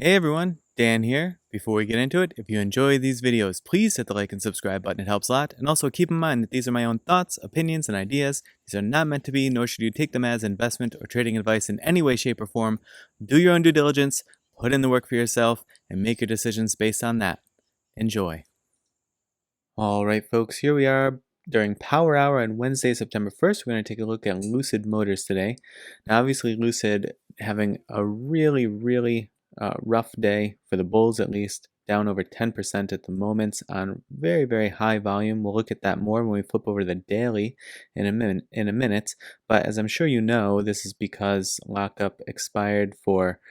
Hey everyone, Dan here. Before we get into it, if you enjoy these videos, please hit the like and subscribe button. It helps a lot. And also keep in mind that these are my own thoughts, opinions, and ideas. These are not meant to be, nor should you take them as investment or trading advice in any way, shape, or form. Do your own due diligence, put in the work for yourself, and make your decisions based on that. Enjoy. Alright folks, here we are during Power Hour on Wednesday, September 1st. We're going to take a look at Lucid Motors today. Now obviously Lucid having a really rough day for the bulls, at least down over 10% at the moment on very high volume. We'll look at that more when we flip over to the daily in a minute. But as I'm sure you know, this is because Lockup expired for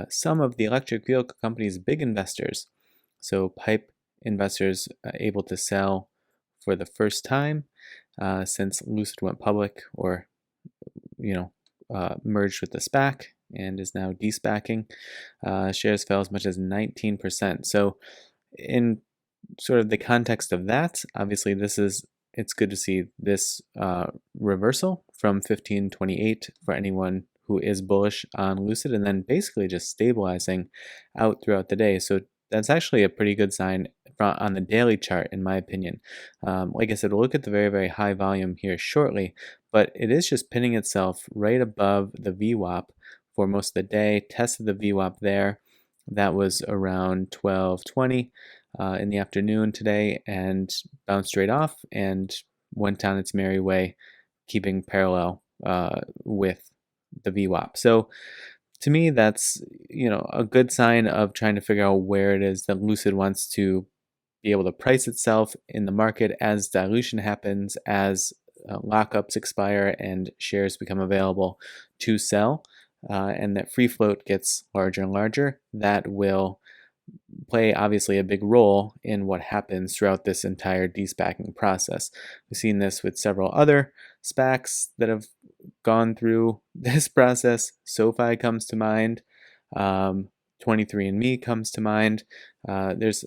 some of the electric vehicle companies' big investors. So pipe investors able to sell for the first time since Lucid went public, or merged with the SPAC and is now de-SPACing. Shares fell as much as 19%. So in sort of the context of that, obviously it's good to see this reversal from 1528 for anyone who is bullish on Lucid, and then basically just stabilizing out throughout the day. So that's actually a pretty good sign on the daily chart, in my opinion. Like I said, we'll look at the very high volume here shortly, but it is just pinning itself right above the VWAP for most of the day. Tested the VWAP there. That was around 12:20 in the afternoon today, and bounced straight off and went down its merry way, keeping parallel with the VWAP. So to me, that's a good sign of trying to figure out where it is that Lucid wants to be able to price itself in the market as dilution happens, as lockups expire and shares become available to sell, and that free float gets larger and larger. That will play obviously a big role in what happens throughout this entire de-SPACing process. We've seen this with several other SPACs that have gone through this process. SoFi comes to mind. 23andMe comes to mind. There's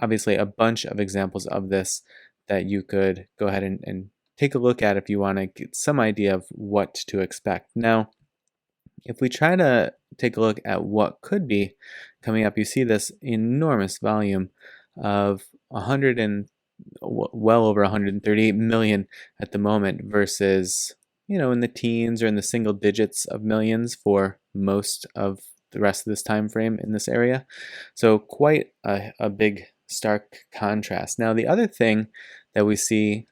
obviously a bunch of examples of this that you could go ahead and take a look at if you want to get some idea of what to expect. Now, if we try to take a look at what could be coming up, you see this enormous volume of well over 138 million at the moment versus in the teens or in the single digits of millions for most of the rest of this time frame in this area. So quite a big stark contrast. Now the other thing that we see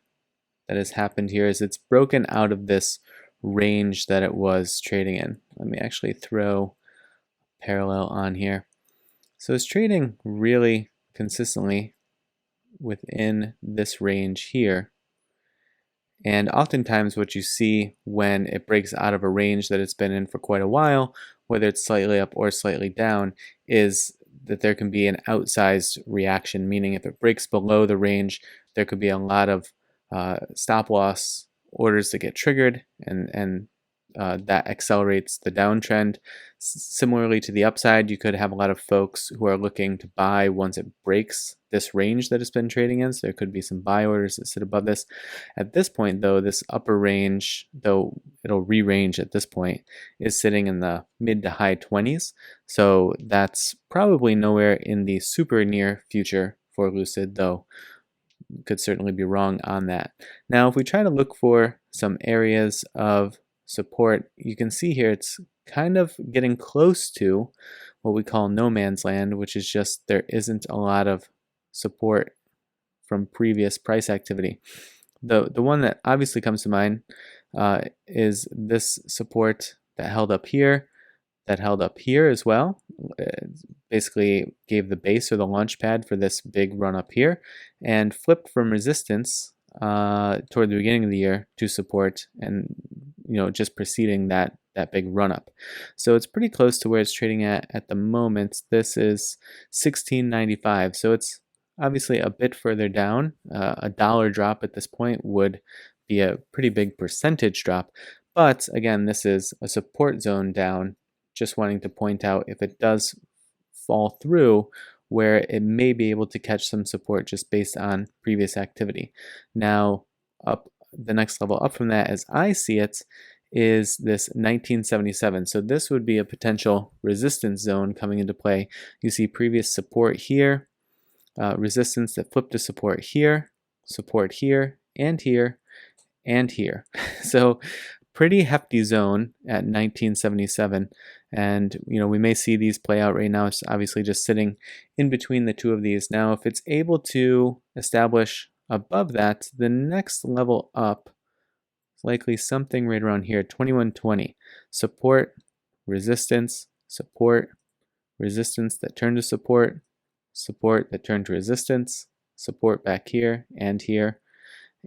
that has happened here is it's broken out of this range that it was trading in. Let me actually throw parallel on here. So it's trading really consistently within this range here. And oftentimes what you see when it breaks out of a range that it's been in for quite a while, whether it's slightly up or slightly down, is that there can be an outsized reaction, meaning if it breaks below the range, there could be a lot of stop loss orders that get triggered, and that accelerates the downtrend. Similarly to the upside, you could have a lot of folks who are looking to buy once it breaks this range that it's been trading in. So there could be some buy orders that sit above this. At this point, though, this upper range, though it'll re-range at this point, is sitting in the mid to high 20s. So that's probably nowhere in the super near future for Lucid, though could certainly be wrong on that. Now, if we try to look for some areas of support, you can see here it's kind of getting close to what we call no man's land, which is just there isn't a lot of support from previous price activity. The one that obviously comes to mind is this support that held up here, that held up here as well. It basically gave the base or the launch pad for this big run up here, and flipped from resistance toward the beginning of the year to support, and just preceding that big run up. So it's pretty close to where it's trading at the moment. This is 16.95, so it's obviously a bit further down. A dollar drop at this point would be a pretty big percentage drop, but again, this is a support zone down. Just wanting to point out, if it does fall through, where it may be able to catch some support just based on previous activity. Now, up the next level up from that, as I see it, is this 1977. So this would be a potential resistance zone coming into play. You see previous support here, resistance that flipped to support here, and here, and here. So pretty hefty zone at 1977, and we may see these play out right now. It's obviously just sitting in between the two of these. Now if it's able to establish above that, the next level up is likely something right around here, 2120. Support, resistance, support, resistance that turned to support, support that turned to resistance, support back here and here,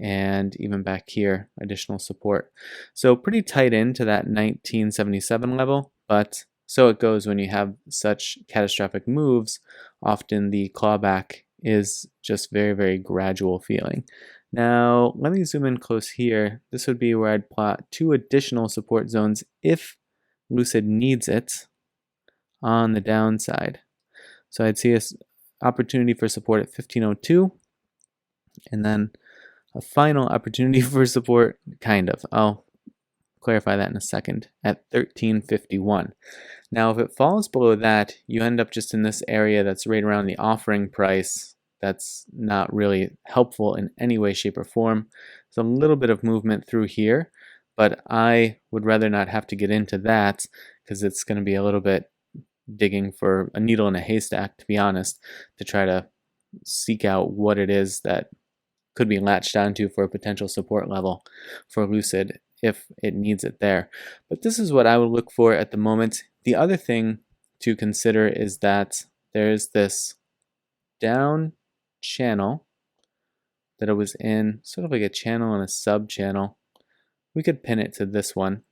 and even back here, additional support. So pretty tight into that 1977 level, but so it goes when you have such catastrophic moves. Often the clawback is just very, very gradual feeling. Now, let me zoom in close here. This would be where I'd plot two additional support zones if Lucid needs it on the downside. So I'd see an opportunity for support at 1502, and then a final opportunity for support, kind of. I'll clarify that in a second, at 1351. Now, if it falls below that, you end up just in this area that's right around the offering price. That's not really helpful in any way, shape, or form. There's a little bit of movement through here, but I would rather not have to get into that because it's going to be a little bit digging for a needle in a haystack, to be honest, to try to seek out what it is that could be latched onto for a potential support level for Lucid if it needs it there. But this is what I would look for at the moment. The other thing to consider is that there's this down channel that it was in, sort of like a channel and a sub channel. We could pin it to this one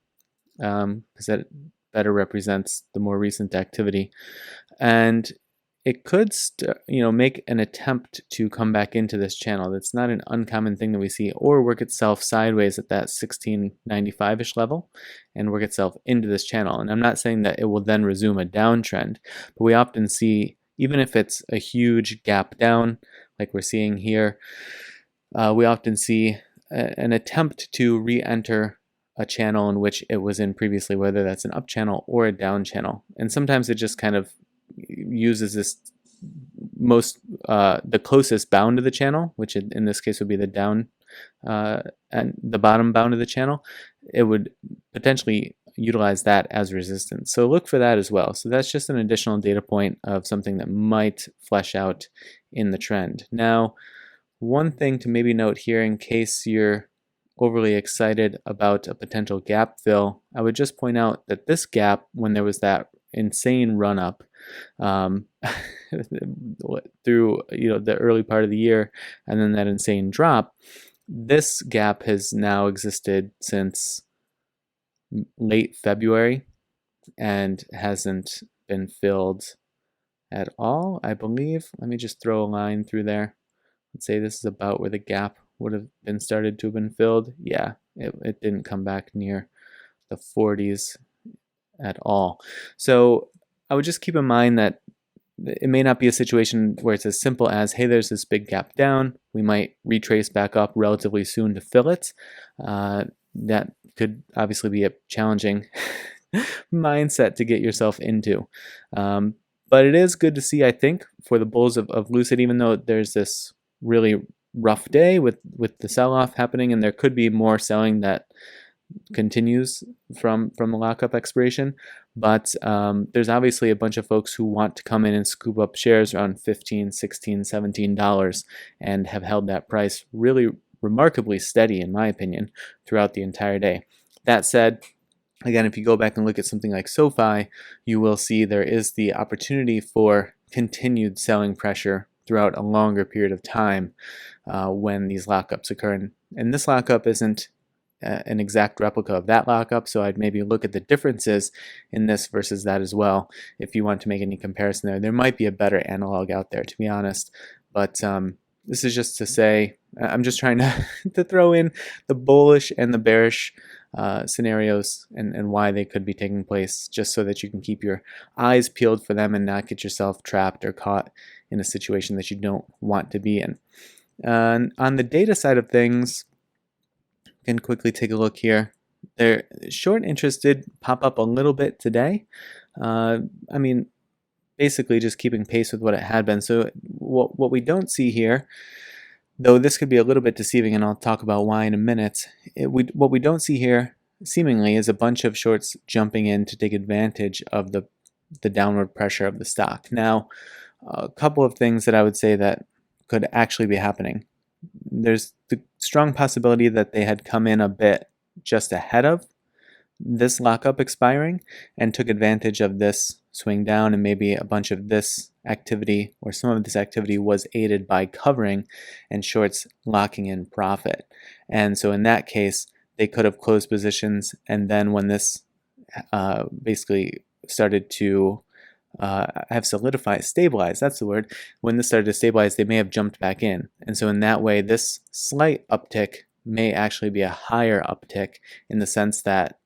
because that better represents the more recent activity. And it could make an attempt to come back into this channel. That's not an uncommon thing that we see, or work itself sideways at that 1695-ish level and work itself into this channel. And I'm not saying that it will then resume a downtrend, but we often see, even if it's a huge gap down like we're seeing here, we often see an attempt to re-enter a channel in which it was in previously, whether that's an up channel or a down channel. And sometimes it just kind of uses this the closest bound of the channel, which in this case would be the down and the bottom bound of the channel. It would potentially utilize that as resistance. So look for that as well. So that's just an additional data point of something that might flesh out in the trend. Now, one thing to maybe note here, in case you're overly excited about a potential gap fill, I would just point out that this gap, when there was that insane run up through the early part of the year, and then that insane drop, this gap has now existed since late February and hasn't been filled at all, I believe. Let me just throw a line through there. Let's say this is about where the gap would have been started to have been filled. Yeah, it didn't come back near the 40s at all. So I would just keep in mind that it may not be a situation where it's as simple as, hey, there's this big gap down, we might retrace back up relatively soon to fill it. That could obviously be a challenging mindset to get yourself into. But it is good to see, I think, for the bulls of Lucid, even though there's this really rough day with the sell-off happening, and there could be more selling that continues from the lockup expiration, but there's obviously a bunch of folks who want to come in and scoop up shares around $15, $16, $17 and have held that price really remarkably steady, in my opinion, throughout the entire day. That said, again, if you go back and look at something like SoFi, you will see there is the opportunity for continued selling pressure throughout a longer period of time when these lockups occur. And this lockup isn't an exact replica of that lockup, so I'd maybe look at the differences in this versus that as well. If you want to make any comparison there might be a better analog out there, to be honest. But this is just to say, I'm just trying to throw in the bullish and the bearish scenarios and why they could be taking place, just so that you can keep your eyes peeled for them and not get yourself trapped or caught in a situation that you don't want to be in. And on the data side of things, you can quickly take a look here. Their short interest did pop up a little bit today. I mean, basically just keeping pace with what it had been. So what we don't see here, though this could be a little bit deceiving, and I'll talk about why in a minute, what we don't see here seemingly is a bunch of shorts jumping in to take advantage of the downward pressure of the stock. Now, a couple of things that I would say that could actually be happening. There's the strong possibility that they had come in a bit just ahead of this lockup expiring and took advantage of this swing down, and maybe a bunch of this activity or some of this activity was aided by covering and shorts locking in profit. And so in that case, they could have closed positions, and then when this basically started to have stabilized, that's the word. When this started to stabilize, they may have jumped back in. And so in that way, this slight uptick may actually be a higher uptick, in the sense that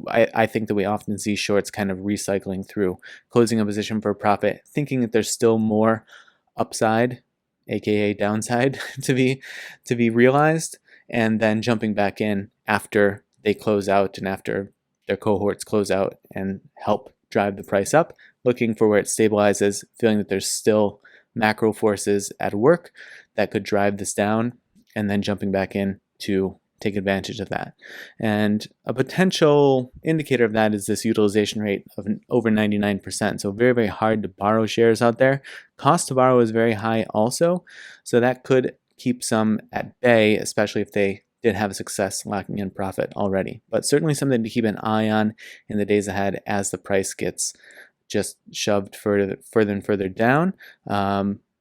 I think that we often see shorts kind of recycling through, closing a position for a profit, thinking that there's still more upside, aka downside, to be realized, and then jumping back in after they close out and after their cohorts close out and help drive the price up, looking for where it stabilizes, feeling that there's still macro forces at work that could drive this down, and then jumping back in to take advantage of that. And a potential indicator of that is this utilization rate of over 99%. So very, very hard to borrow shares out there. Cost to borrow is very high also. So that could keep some at bay, especially if they did have success locking in profit already. But certainly something to keep an eye on in the days ahead as the price gets just shoved further and further down,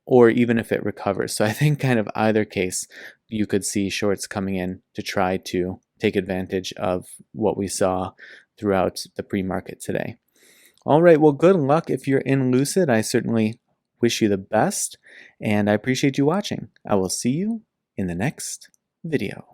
or even if it recovers. So I think kind of either case, you could see shorts coming in to try to take advantage of what we saw throughout the pre-market today. All right, well, good luck if you're in Lucid. I certainly wish you the best, and I appreciate you watching. I will see you in the next video.